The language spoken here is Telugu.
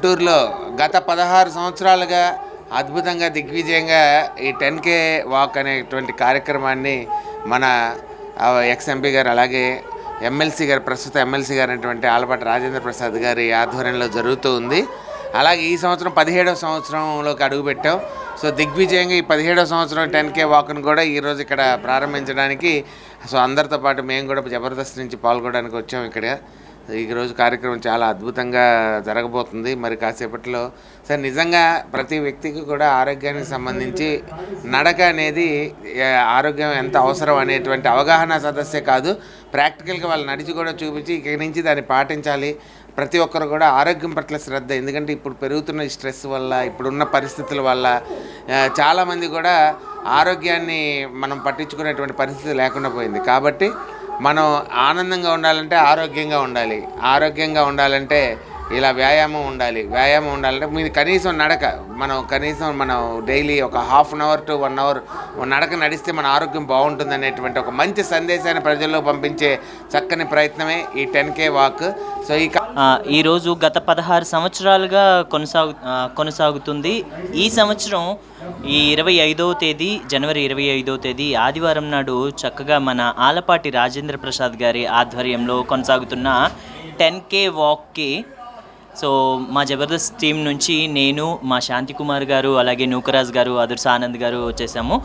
గుంటూరులో గత 16 సంవత్సరాలుగా అద్భుతంగా దిగ్విజయంగా ఈ 10K వాక్ అనేటువంటి కార్యక్రమాన్ని మన ఎక్స్ఎంపీ గారు అలాగే ఎమ్మెల్సీ గారు ప్రస్తుత ఎమ్మెల్సీ గారు అనేటువంటి ఆలపాటి రాజేంద్ర ప్రసాద్ గారి ఆధ్వర్యంలో జరుగుతూ ఉంది. అలాగే ఈ సంవత్సరం 17వ సంవత్సరంలోకి అడుగుపెట్టాం. సో దిగ్విజయంగా ఈ 17వ సంవత్సరం 10K వాక్ను కూడా ఈరోజు ఇక్కడ ప్రారంభించడానికి అందరితో పాటు మేము కూడా జబర్దస్త్ నుంచి పాల్గొనడానికి వచ్చాం. ఇక్కడ ఈరోజు కార్యక్రమం చాలా అద్భుతంగా జరగబోతుంది. మరి కాసేపట్లో సార్ నిజంగా ప్రతి వ్యక్తికి కూడా ఆరోగ్యానికి సంబంధించి నడక అనేది ఆరోగ్యం ఎంత అవసరం అనేటువంటి అవగాహన సదస్సే కాదు, ప్రాక్టికల్గా వాళ్ళు నడిచి కూడా చూపించి ఇక్కడి నుంచి దాన్ని పాటించాలి. ప్రతి ఒక్కరు కూడా ఆరోగ్యం పట్ల శ్రద్ధ, ఎందుకంటే ఇప్పుడు పెరుగుతున్న స్ట్రెస్ వల్ల ఇప్పుడున్న పరిస్థితుల వల్ల చాలామంది కూడా ఆరోగ్యాన్ని మనం పట్టించుకునేటువంటి పరిస్థితి లేకుండా పోయింది. కాబట్టి మనం ఆనందంగా ఉండాలంటే ఆరోగ్యంగా ఉండాలి, ఆరోగ్యంగా ఉండాలంటే ఇలా వ్యాయామం ఉండాలంటే మీరు కనీసం నడక మనం డైలీ ఒక ½ అన్ అవర్ టు 1 అవర్ నడక నడిస్తే మన ఆరోగ్యం బాగుంటుంది అనేటువంటి ఒక మంచి సందేశాన్ని ప్రజల్లో పంపించే చక్కని ప్రయత్నమే ఈ 10K వాక్. సో ఈరోజు గత 16 సంవత్సరాలుగా కొనసాగుతుంది. ఈ సంవత్సరం ఈ 25వ తేదీ జనవరి 25వ తేదీ ఆదివారం నాడు చక్కగా మన ఆలపాటి రాజేంద్ర ప్రసాద్ గారి ఆధ్వర్యంలో కొనసాగుతున్న 10K వాక్కి మా జబర్దస్త్ టీం నుంచి నేను, మా శాంతికుమార్ గారు, అలాగే నూకరాజ్ గారు, అదుర్స్ ఆనంద్ గారు వచ్చేసాము.